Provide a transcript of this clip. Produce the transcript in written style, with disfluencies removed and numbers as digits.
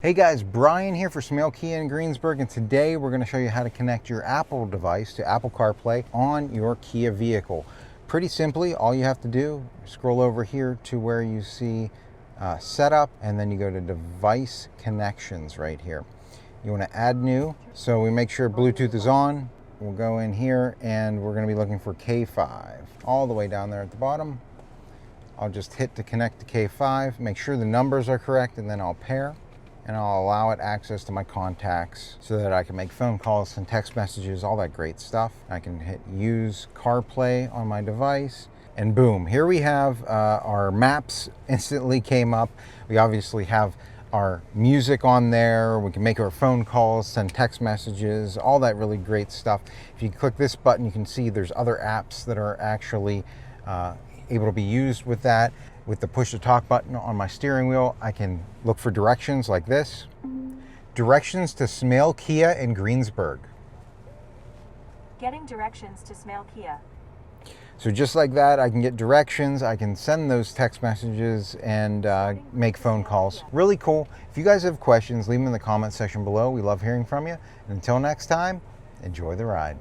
Hey guys, Brian here for Smale Kia in Greensburg, and today we're going to show you how to connect your Apple device to Apple CarPlay on your Kia vehicle. Pretty simply, all you have to do, scroll over here to where you see Setup, and then you go to Device Connections right here. You want to add new, so we make sure Bluetooth is on. We'll go in here and we're going to be looking for K5 all the way down there at the bottom. I'll just hit to connect to K5, make sure the numbers are correct, and then I'll pair. And I'll allow it access to my contacts so that I can make phone calls and text messages, all that great stuff. I can hit use CarPlay on my device, and boom, here we have our maps instantly came up. We obviously have our music on there. We can make our phone calls, send text messages, all that really great stuff. If you click this button, you can see there's other apps that are actually able to be used with that. With the push to talk button on my steering wheel, I can look for directions like this. Directions to Smale Kia in Greensburg. Getting directions to Smale Kia. So just like that, I can get directions, I can send those text messages and make phone calls. Really cool. If you guys have questions, leave them in the comment section below. We love hearing from you. And until next time, enjoy the ride.